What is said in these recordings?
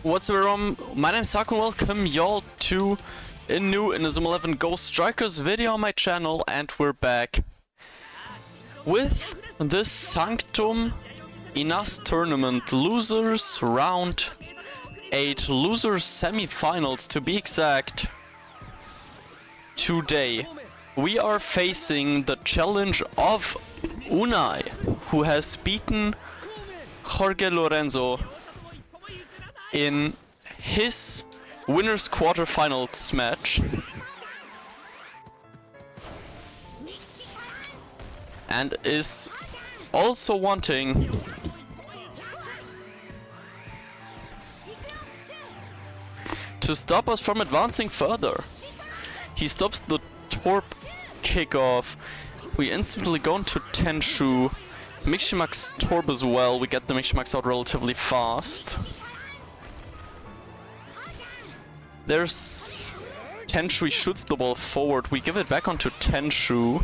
What's up everyone, my name is Haku and welcome y'all to a new Inazuma 11 Ghost Strikers video on my channel, and we're back with this Sanctum Inas tournament, losers round 8, losers semifinals to be exact. Today we are facing the challenge of Unaii, who has beaten Jorge Lorenzo in his winners quarterfinals match, and is also wanting to stop us from advancing further. He stops the Torp kickoff. We instantly go into Tenshu. Miximax Torp as well. We get the Miximax out relatively fast. There's Tenshu, he shoots the ball forward. We give it back onto Tenshu.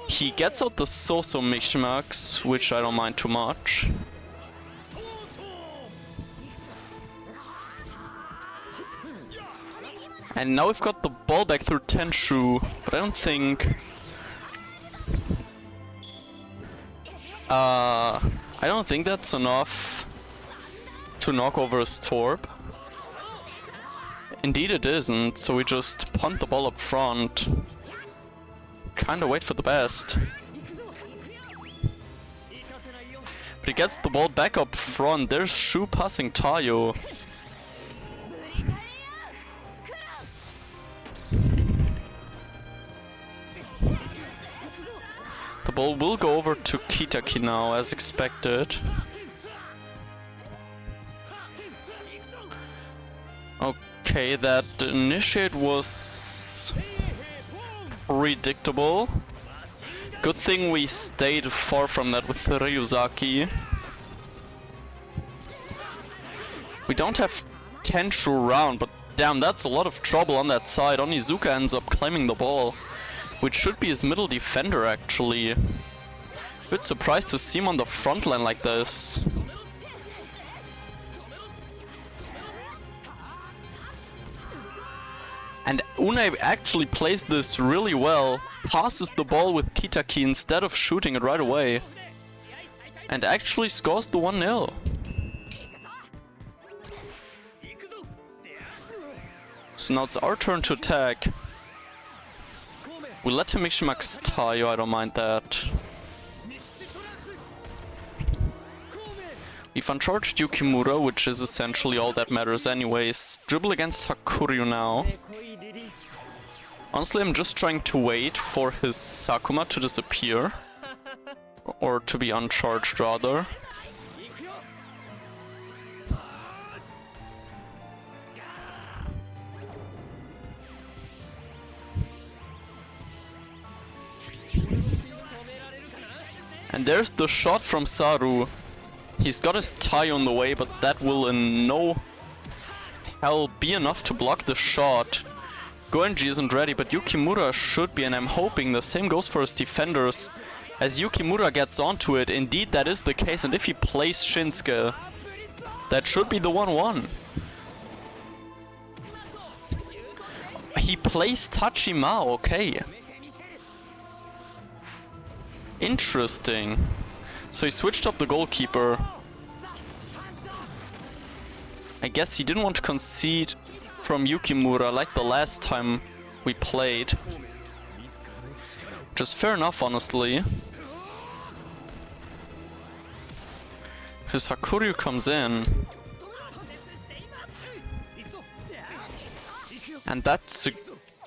He gets out the So-So Miximax, which I don't mind too much. And now we've got the ball back through Tenshu, but I don't think... I don't think that's enough to knock over his Torp. Indeed it isn't, so we just punt the ball up front. Kinda wait for the best. But he gets the ball back up front. There's Shu passing Tayo. The ball will go over to Kitaki now, as expected. Okay, that initiate was predictable. Good thing we stayed far from that with Ryuzaki. We don't have Tenshu around, but damn, that's a lot of trouble on that side. Onizuka ends up claiming the ball, which should be his middle defender actually. Bit surprised to see him on the front line like this. And Unaii actually plays this really well, passes the ball with Kitaki instead of shooting it right away, and actually scores the 1-0. So now it's our turn to attack. We let him Miximax Tayo, I don't mind that. We've uncharged Yukimura, which is essentially all that matters anyways. Dribble against Hakuryu now. Honestly, I'm just trying to wait for his Sakuma to disappear. Or to be uncharged, rather. And there's the shot from Saru. He's got his tie on the way, but that will in no hell be enough to block the shot. Goenji isn't ready, but Yukimura should be, and I'm hoping the same goes for his defenders. As Yukimura gets onto it, indeed that is the case, and if he plays Shinsuke, that should be the 1-1. He plays Tachima, okay. Interesting. So he switched up the goalkeeper. I guess he didn't want to concede from Yukimura like the last time we played. Which is fair enough, honestly. His Hakuryu comes in. And that's a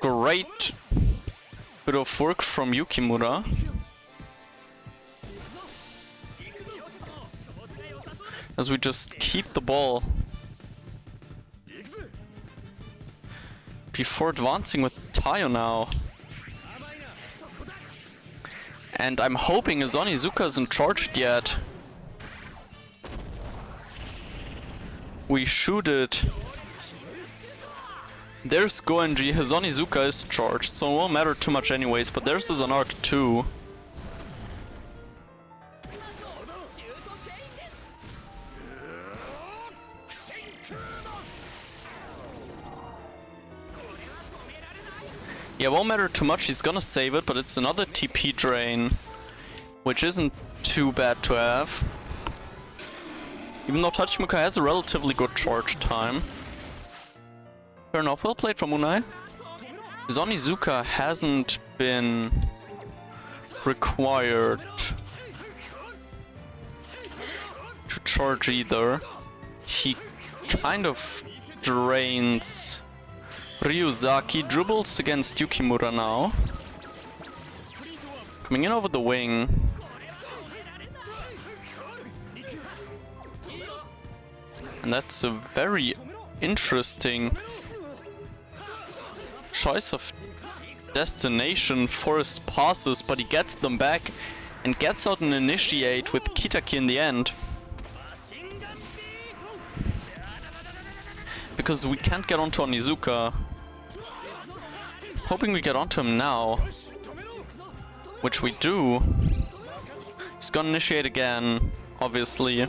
great bit of work from Yukimura. As we just keep the ball before advancing with Tayo now. And I'm hoping his Onizuka isn't charged yet. We shoot it. There's Goenji, his Onizuka is charged, so it won't matter too much anyways, but there's his Anarch too. Yeah, won't matter too much, he's gonna save it, but it's another TP drain, which isn't too bad to have. Even though Tachimukai has a relatively good charge time. Fair enough, well played from Unaii. Onizuka hasn't been required to charge either. He kind of drains Ryuzaki, dribbles against Yukimura now. Coming in over the wing. And that's a very interesting choice of destination for his passes, but he gets them back and gets out an initiate with Kitaki in the end. Because we can't get onto Onizuka. Hoping we get onto him now. Which we do. He's gonna initiate again, obviously.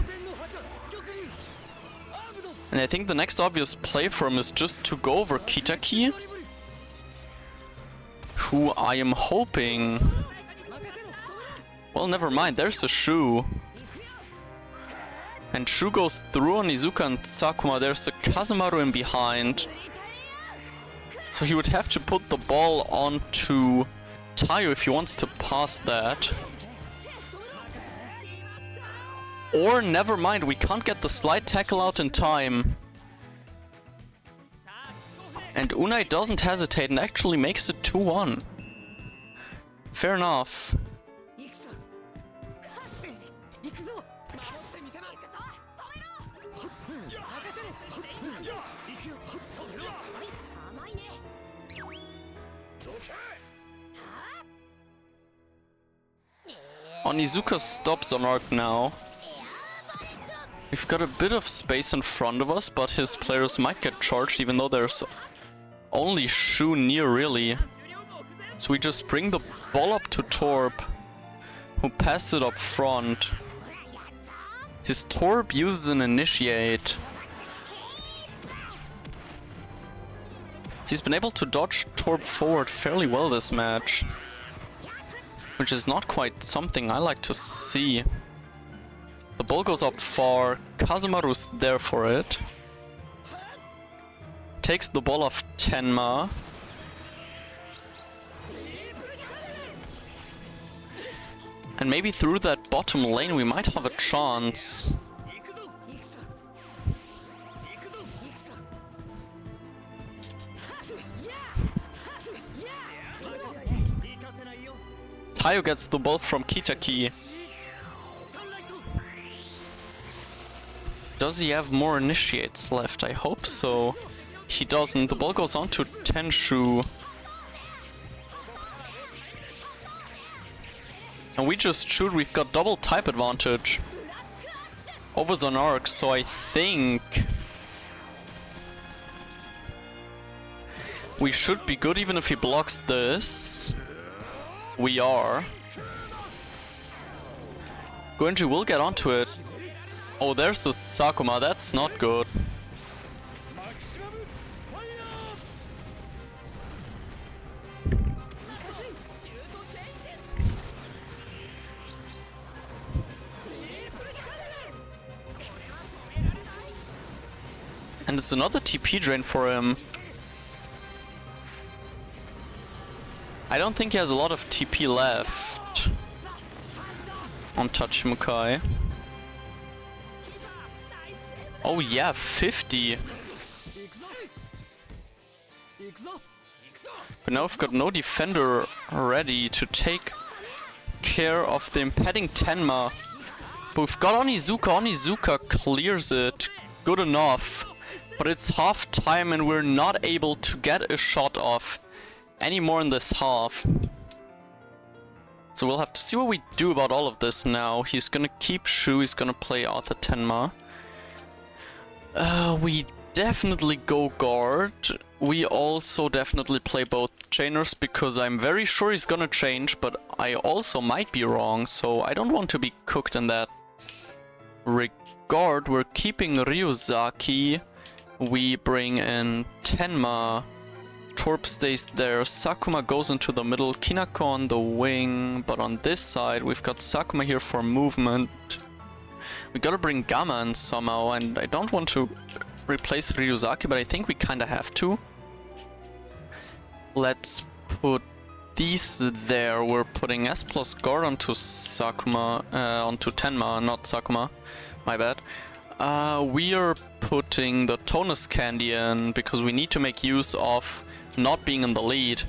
And I think the next obvious play for him is just to go over Kitaki, who I am hoping... Well, never mind, there's a Shu. And Shu goes through Onizuka and Sakuma, there's a Kazemaru in behind. So he would have to put the ball onto Tayo if he wants to pass that. Or, never mind, we can't get the slide tackle out in time. And Unaii doesn't hesitate and actually makes it 2-1. Fair enough. Onizuka stops on arc now. We've got a bit of space in front of us, but his players might get charged even though there's only Shu near really. So we just bring the ball up to Torb, who passes it up front. His Torb uses an initiate. He's been able to dodge Torb forward fairly well this match, which is not quite something I like to see. The ball goes up far, Kazemaru's there for it. Takes the ball off Tenma. And maybe through that bottom lane we might have a chance. Tayo gets the ball from Kitaki. Does he have more initiates left? I hope so. He doesn't. The ball goes on to Tenshu. And we just shoot. We've got double type advantage over Zonark, so I think we should be good even if he blocks this. We are. Goenji will get onto it. Oh, there's the Sakuma. That's not good. And it's another TP drain for him. I don't think he has a lot of TP left on Tachimukai. Oh yeah, 50. But now we've got no defender ready to take care of the impeding Tenma. But we've got Onizuka. Onizuka clears it. Good enough. But it's half time and we're not able to get a shot off anymore in this half. So we'll have to see what we do about all of this now. He's gonna keep Shu, he's gonna play Arthur Tenma. We definitely go guard. We also definitely play both chainers because I'm very sure he's gonna change, but I also might be wrong, so I don't want to be cooked in that regard. We're keeping Ryuzaki We bring in Tenma. Torp stays there. Sakuma goes into the middle. Kinako on the wing. But on this side, we've got Sakuma here for movement. We gotta bring Gamma in somehow. And I don't want to replace Ryuzaki, but I think we kinda have to. Let's put these there. We're putting S plus guard onto Sakuma. Onto Tenma, not Sakuma. My bad. We are putting the Tonus Candy in because we need to make use of not being in the lead.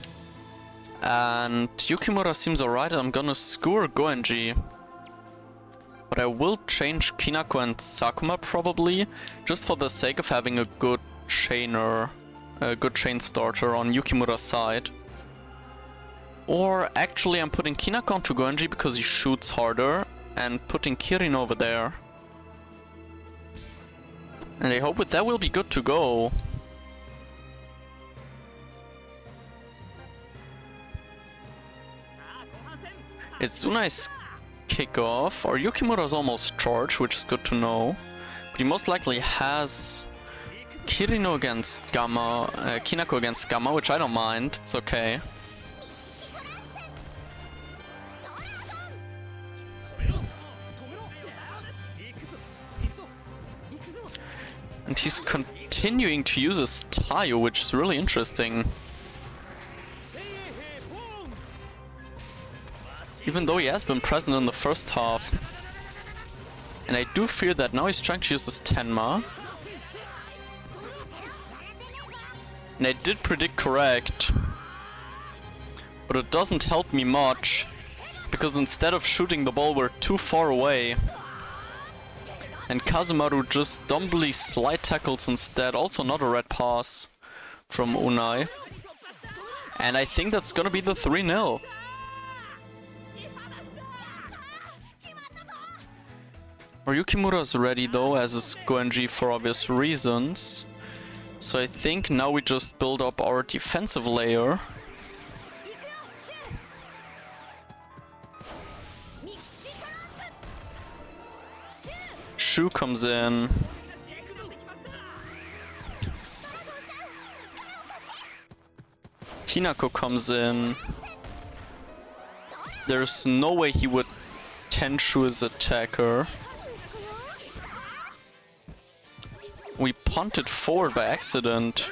And Yukimura seems alright. I'm gonna skewer Goenji. But I will change Kinako and Sakuma probably, just for the sake of having a good chainer, a good chain starter on Yukimura's side. Or actually I'm putting Kinako onto Goenji because he shoots harder, and putting Kirin over there. And I hope with that we'll be good to go. It's Unai's kickoff. Or Yukimura's almost charged, which is good to know. But he most likely has Kirino against Gamma, Kinako against Gamma, which I don't mind. It's okay. And he's continuing to use his Taio, which is really interesting. Even though he has been present in the first half. And I do fear that now he's trying to use his Tenma. And I did predict correct. But it doesn't help me much. Because instead of shooting the ball, we're too far away. And Kazumaru just dumbly slide tackles instead. Also not a red pass from Unaii. And I think that's gonna be the 3-0. Yukimura's ready though, as is Goenji for obvious reasons. So I think now we just build up our defensive layer. Shu comes in. Kinako comes in. There's no way he would Tenshu his attacker. We punted forward by accident.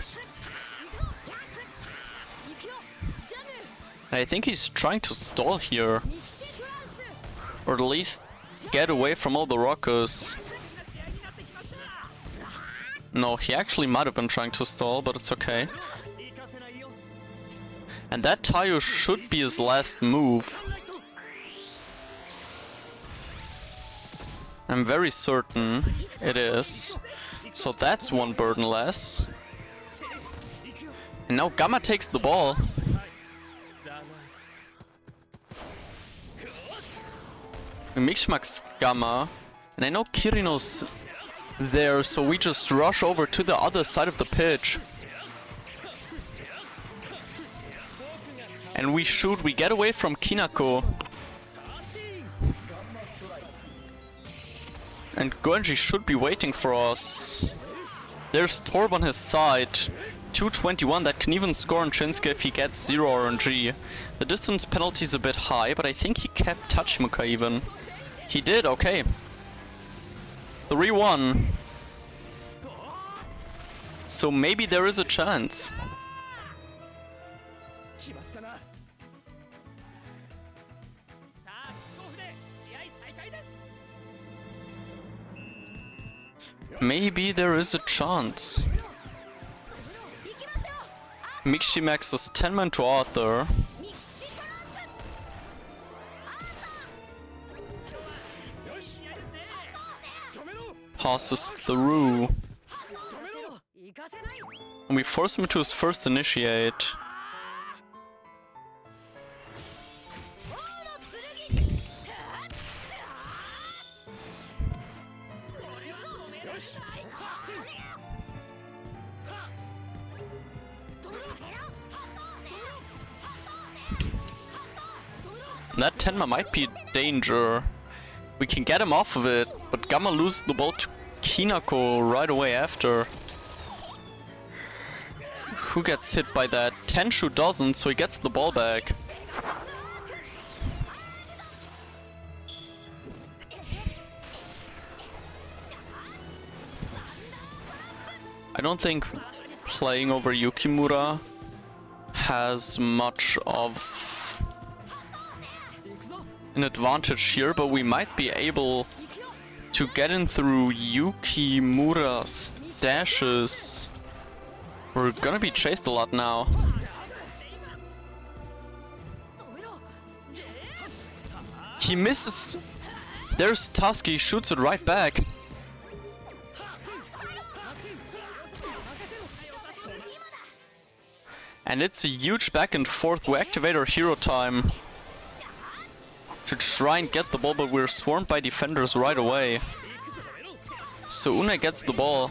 I think he's trying to stall here. Or at least get away from all the rockers. No, he actually might have been trying to stall, but it's okay. And that Taio should be his last move. I'm very certain it is. So that's one burden less. And now Gamma takes the ball. We mix-max Gamma. And I know Kirino's there, so we just rush over to the other side of the pitch. And we shoot, we get away from Kinako. And Goenji should be waiting for us. There's Torb on his side. 221 that can even score on Shinsuke if he gets 0 RNG. The distance penalty is a bit high, but I think he kept Tachimuka even. He did, okay. 3-1. So maybe there is a chance. Maybe there is a chance. Mixi maxes 10 man to Arthur. Passes through. And we force him to his first initiate. That Tenma might be danger. We can get him off of it, but Gamma loses the ball to Kinako right away after. Who gets hit by that? Tenshu doesn't, so he gets the ball back. I don't think playing over Yukimura has much of an advantage here, but we might be able to get in through Yukimura's dashes. We're gonna be chased a lot now. He misses. There's Tusky, shoots it right back. And it's a huge back and forth. We activate our hero time to try and get the ball, but we're swarmed by defenders right away. So Unaii gets the ball.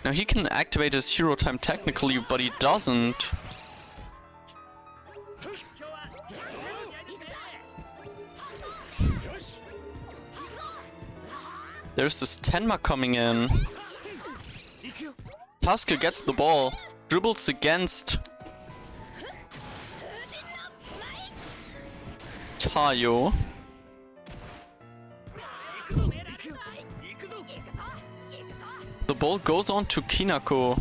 Now he can activate his hero time technically, but he doesn't. There's this Tenma coming in. Tusker gets the ball, dribbles against Tayo. The ball goes on to Kinako.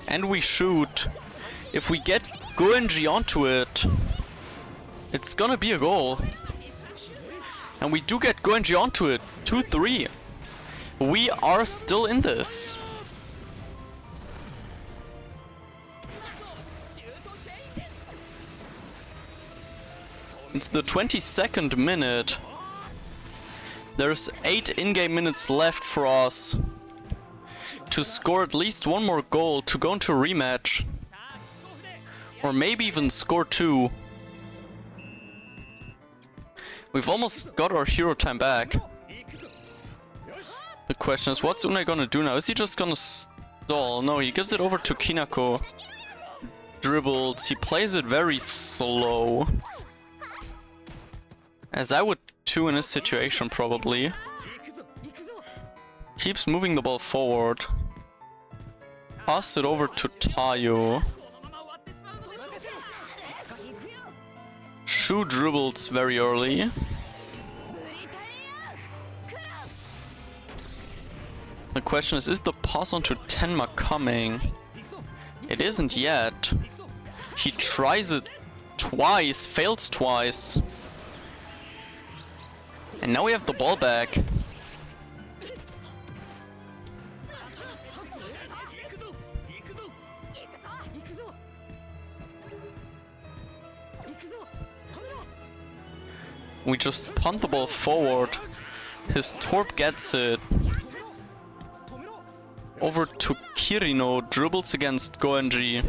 And we shoot. If we get Goenji onto it, it's gonna be a goal. And we do get Goenji onto it. 2-3. We are still in this. It's the 22nd minute. There's 8 in-game minutes left for us to score at least one more goal to go into a rematch. Or maybe even score 2. We've almost got our hero time back. The question is, what's Unaii gonna do now? Is he just gonna stall? No, he gives it over to Kinako. Dribbles. He plays it very slow. As I would too in this situation, probably. Keeps moving the ball forward. Pass it over to Tayo. Shu dribbles very early. The question is the pass onto Tenma coming? It isn't yet. He tries it twice, fails twice. And now we have the ball back. We just punt the ball forward. His Torp gets it. Over to Kirino, dribbles against Goenji.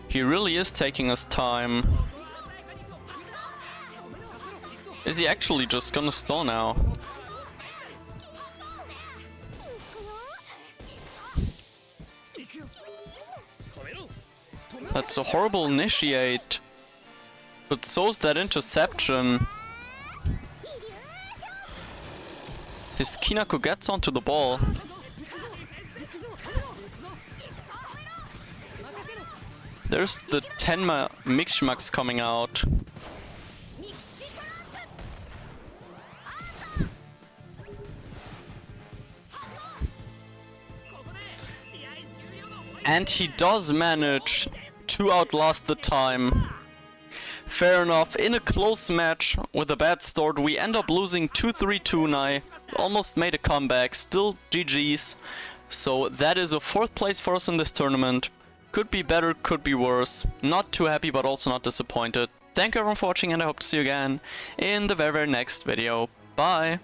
He really is taking his time. Is he actually just gonna stall now? That's a horrible initiate. But so's that interception. His Kinako gets onto the ball. There's the Tenma Mixmax coming out. And he does manage to outlast the time. Fair enough, in a close match with a bad start, we end up losing 2-3 to Unaii. Almost made a comeback, still GG's. So that is a 4th place for us in this tournament. Could be better, could be worse. Not too happy, but also not disappointed. Thank you everyone for watching, and I hope to see you again in the very next video. Bye!